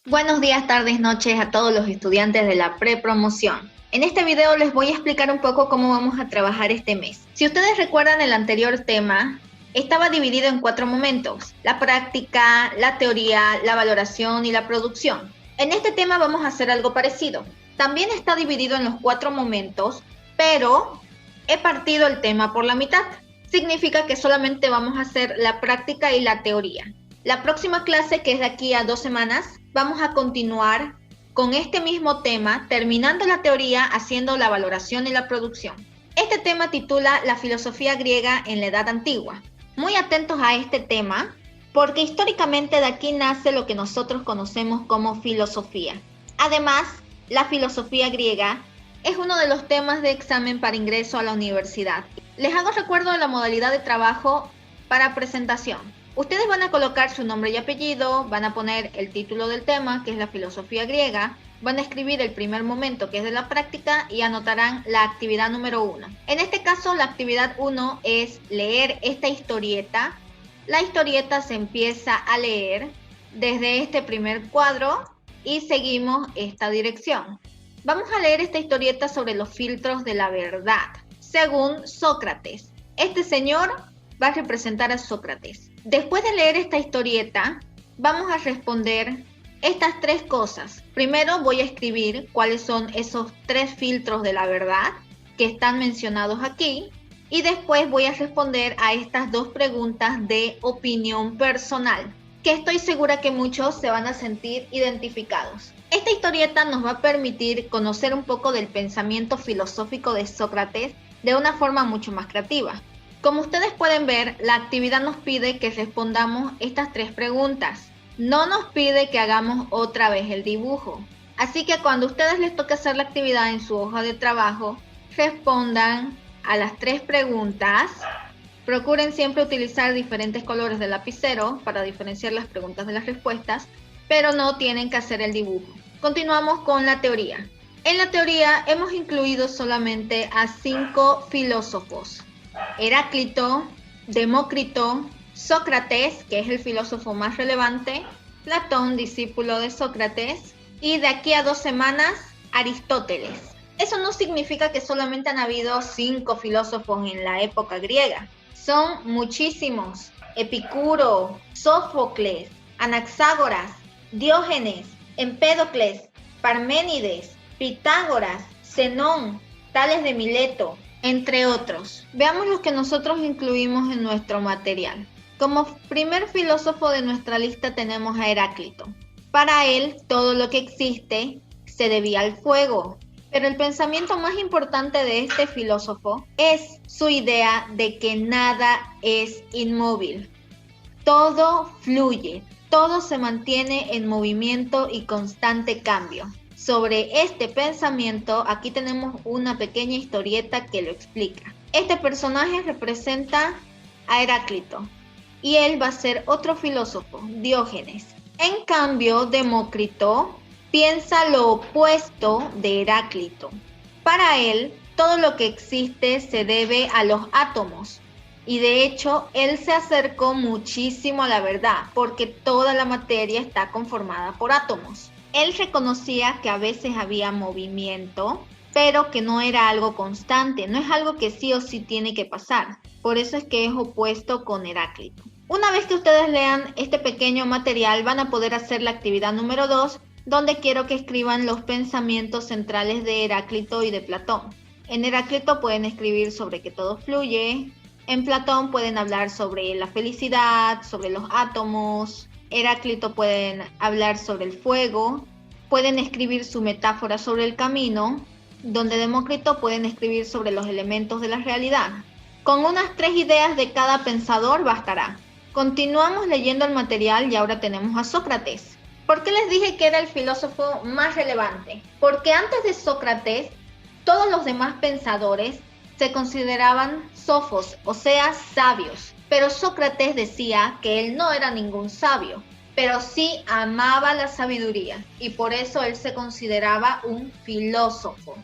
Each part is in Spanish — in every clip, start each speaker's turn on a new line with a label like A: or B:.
A: Buenos días, tardes, noches a todos los estudiantes de la prepromoción. En este video les voy a explicar un poco cómo vamos a trabajar este mes. Si ustedes recuerdan el anterior tema, estaba dividido en 4 momentos: la práctica, la teoría, la valoración y la producción. En este tema vamos a hacer algo parecido. También está dividido en los 4 momentos, pero he partido el tema por la mitad. Significa que solamente vamos a hacer la práctica y la teoría. La próxima clase, que es de aquí a 2 semanas, vamos a continuar con este mismo tema, terminando la teoría, haciendo la valoración y la producción. Este tema titula La filosofía griega en la Edad Antigua. Muy atentos a este tema, porque históricamente de aquí nace lo que nosotros conocemos como filosofía. Además, la filosofía griega es uno de los temas de examen para ingreso a la universidad. Les hago recuerdo de la modalidad de trabajo para presentación. Ustedes van a colocar su nombre y apellido, van a poner el título del tema, que es la filosofía griega, van a escribir el primer momento, que es de la práctica, y anotarán la actividad número 1. En este caso, la actividad 1 es leer esta historieta. La historieta se empieza a leer desde este primer cuadro y seguimos esta dirección. Vamos a leer esta historieta sobre los filtros de la verdad, según Sócrates. Este señor va a representar a Sócrates. Después de leer esta historieta, vamos a responder estas 3 cosas. Primero voy a escribir cuáles son esos 3 filtros de la verdad que están mencionados aquí. Y después voy a responder a estas 2 preguntas de opinión personal, que estoy segura que muchos se van a sentir identificados. Esta historieta nos va a permitir conocer un poco del pensamiento filosófico de Sócrates de una forma mucho más creativa. Como ustedes pueden ver, la actividad nos pide que respondamos estas 3 preguntas. No nos pide que hagamos otra vez el dibujo. Así que cuando a ustedes les toque hacer la actividad en su hoja de trabajo, respondan a las 3 preguntas. Procuren siempre utilizar diferentes colores de lapicero para diferenciar las preguntas de las respuestas, pero no tienen que hacer el dibujo. Continuamos con la teoría. En la teoría hemos incluido solamente a 5 filósofos: Heráclito, Demócrito, Sócrates, que es el filósofo más relevante, Platón, discípulo de Sócrates, y de aquí a 2 semanas, Aristóteles. Eso no significa que solamente han habido 5 filósofos en la época griega. Son muchísimos: Epicuro, Sófocles, Anaxágoras, Diógenes, Empédocles, Parménides, Pitágoras, Zenón, Tales de Mileto, entre otros. Veamos los que nosotros incluimos en nuestro material. Como primer filósofo de nuestra lista tenemos a Heráclito. Para él, todo lo que existe se debía al fuego. Pero el pensamiento más importante de este filósofo es su idea de que nada es inmóvil. Todo fluye, todo se mantiene en movimiento y constante cambio. Sobre este pensamiento, aquí tenemos una pequeña historieta que lo explica. Este personaje representa a Heráclito y él va a ser otro filósofo, Diógenes. En cambio, Demócrito piensa lo opuesto de Heráclito. Para él, todo lo que existe se debe a los átomos. Y de hecho, él se acercó muchísimo a la verdad, porque toda la materia está conformada por átomos. Él reconocía que a veces había movimiento, pero que no era algo constante, no es algo que sí o sí tiene que pasar. Por eso es que es opuesto con Heráclito. Una vez que ustedes lean este pequeño material, van a poder hacer la actividad número 2, donde quiero que escriban los pensamientos centrales de Heráclito y de Platón. En Heráclito pueden escribir sobre que todo fluye. En Platón pueden hablar sobre la felicidad, sobre los átomos. Heráclito pueden hablar sobre el fuego. Pueden escribir su metáfora sobre el camino, donde Demócrito pueden escribir sobre los elementos de la realidad. Con unas 3 ideas de cada pensador bastará. Continuamos leyendo el material y ahora tenemos a Sócrates. ¿Por qué les dije que era el filósofo más relevante? Porque antes de Sócrates, todos los demás pensadores se consideraban sofos, o sea, sabios. Pero Sócrates decía que él no era ningún sabio, pero sí amaba la sabiduría y por eso él se consideraba un filósofo.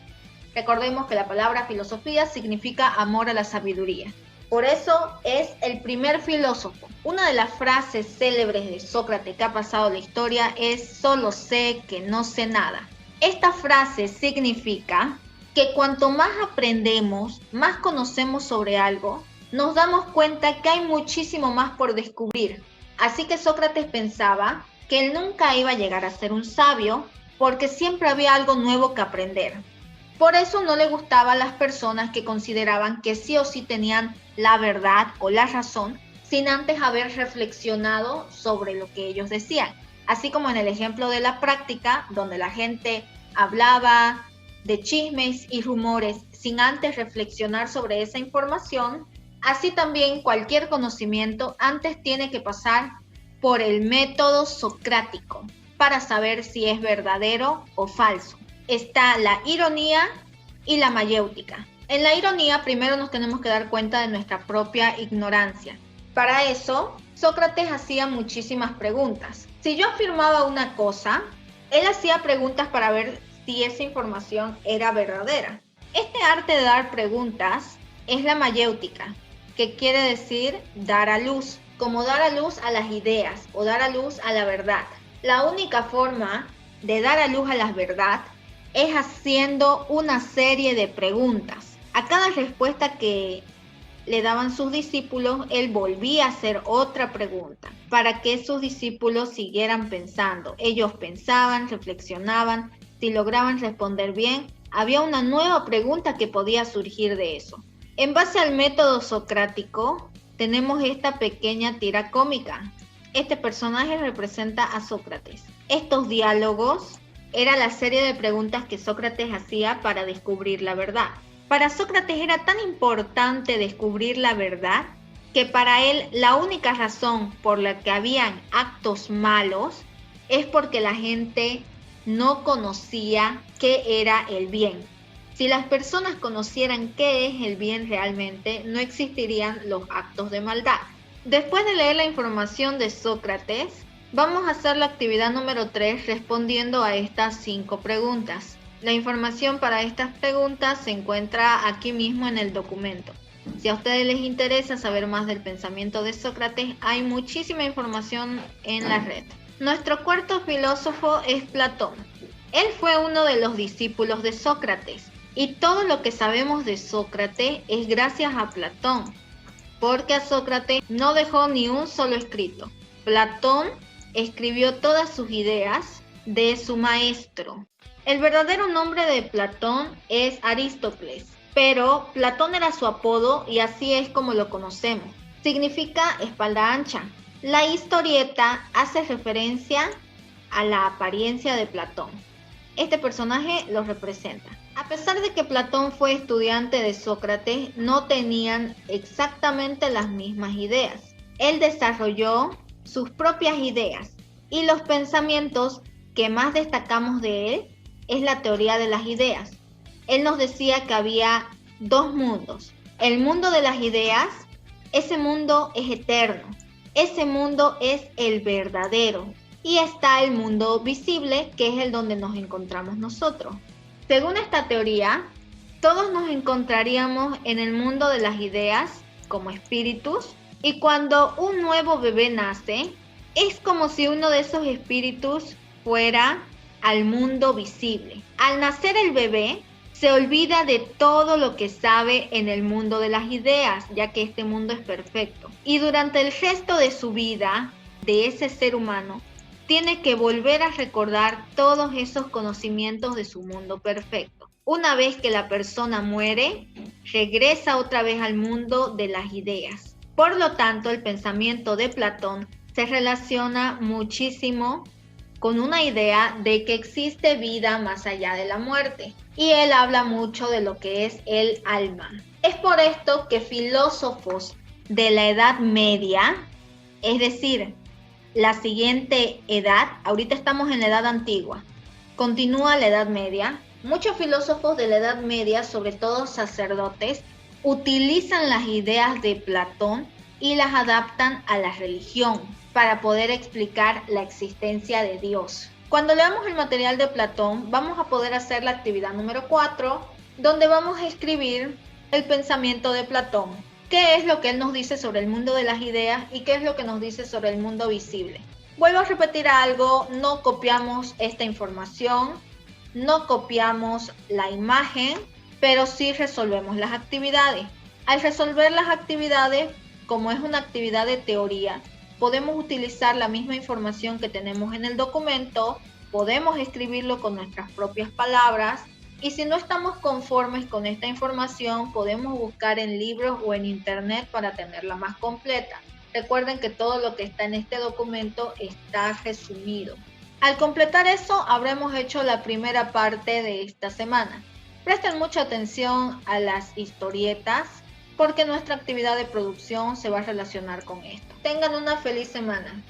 A: Recordemos que la palabra filosofía significa amor a la sabiduría. Por eso es el primer filósofo. Una de las frases célebres de Sócrates que ha pasado a la historia es solo sé que no sé nada. Esta frase significa que cuanto más aprendemos, más conocemos sobre algo, nos damos cuenta que hay muchísimo más por descubrir. Así que Sócrates pensaba que él nunca iba a llegar a ser un sabio porque siempre había algo nuevo que aprender. Por eso no le gustaba a las personas que consideraban que sí o sí tenían la verdad o la razón sin antes haber reflexionado sobre lo que ellos decían. Así como en el ejemplo de la práctica, donde la gente hablaba de chismes y rumores sin antes reflexionar sobre esa información, así también cualquier conocimiento antes tiene que pasar por el método socrático para saber si es verdadero o falso. Está la ironía y la mayéutica. En la ironía primero nos tenemos que dar cuenta de nuestra propia ignorancia. Para eso, Sócrates hacía muchísimas preguntas. Si yo afirmaba una cosa, él hacía preguntas para ver si esa información era verdadera. Este arte de dar preguntas es la mayéutica, que quiere decir dar a luz, como dar a luz a las ideas o dar a luz a la verdad. La única forma de dar a luz a la verdad es haciendo una serie de preguntas. A cada respuesta que le daban sus discípulos, él volvía a hacer otra pregunta para que sus discípulos siguieran pensando. Ellos pensaban, reflexionaban, si lograban responder bien, había una nueva pregunta que podía surgir de eso. En base al método socrático, tenemos esta pequeña tira cómica. Este personaje representa a Sócrates. Estos diálogos era la serie de preguntas que Sócrates hacía para descubrir la verdad. Para Sócrates era tan importante descubrir la verdad que para él la única razón por la que habían actos malos es porque la gente no conocía qué era el bien. Si las personas conocieran qué es el bien realmente, no existirían los actos de maldad. Después de leer la información de Sócrates, vamos a hacer la actividad número 3 respondiendo a estas 5 preguntas. La información para estas preguntas se encuentra aquí mismo en el documento. Si a ustedes les interesa saber más del pensamiento de Sócrates, hay muchísima información en la red. Nuestro cuarto filósofo es Platón. Él fue uno de los discípulos de Sócrates y todo lo que sabemos de Sócrates es gracias a Platón, porque a Sócrates no dejó ni un solo escrito. Platón escribió todas sus ideas de su maestro. El verdadero nombre de Platón es Aristóteles, pero Platón era su apodo y así es como lo conocemos. Significa espalda ancha. La historieta hace referencia a la apariencia de Platón. Este personaje lo representa. A pesar de que Platón fue estudiante de Sócrates, no tenían exactamente las mismas ideas. Él desarrolló sus propias ideas y los pensamientos que más destacamos de él es la teoría de las ideas. Él nos decía que había 2 mundos. El mundo de las ideas, ese mundo es eterno. Ese mundo es el verdadero. Y está el mundo visible, que es el donde nos encontramos nosotros. Según esta teoría, todos nos encontraríamos en el mundo de las ideas como espíritus, y cuando un nuevo bebé nace, es como si uno de esos espíritus fuera al mundo visible. Al nacer el bebé, se olvida de todo lo que sabe en el mundo de las ideas, ya que este mundo es perfecto. Y durante el resto de su vida, de ese ser humano, tiene que volver a recordar todos esos conocimientos de su mundo perfecto. Una vez que la persona muere, regresa otra vez al mundo de las ideas. Por lo tanto, el pensamiento de Platón se relaciona muchísimo con una idea de que existe vida más allá de la muerte. Y él habla mucho de lo que es el alma. Es por esto que filósofos de la Edad Media, es decir, la siguiente edad, ahorita estamos en la Edad Antigua, continúa la Edad Media, muchos filósofos de la Edad Media, sobre todo sacerdotes, utilizan las ideas de Platón y las adaptan a la religión para poder explicar la existencia de Dios. Cuando leamos el material de Platón, vamos a poder hacer la actividad número 4, donde vamos a escribir el pensamiento de Platón. qué es lo que él nos dice sobre el mundo de las ideas y qué es lo que nos dice sobre el mundo visible. Vuelvo a repetir algo, no copiamos esta información, no copiamos la imagen, pero sí resolvemos las actividades. Al resolver las actividades, como es una actividad de teoría, podemos utilizar la misma información que tenemos en el documento, podemos escribirlo con nuestras propias palabras y si no estamos conformes con esta información, podemos buscar en libros o en internet para tenerla más completa. Recuerden que todo lo que está en este documento está resumido. Al completar eso, habremos hecho la primera parte de esta semana. Presten mucha atención a las historietas porque nuestra actividad de producción se va a relacionar con esto. Tengan una feliz semana.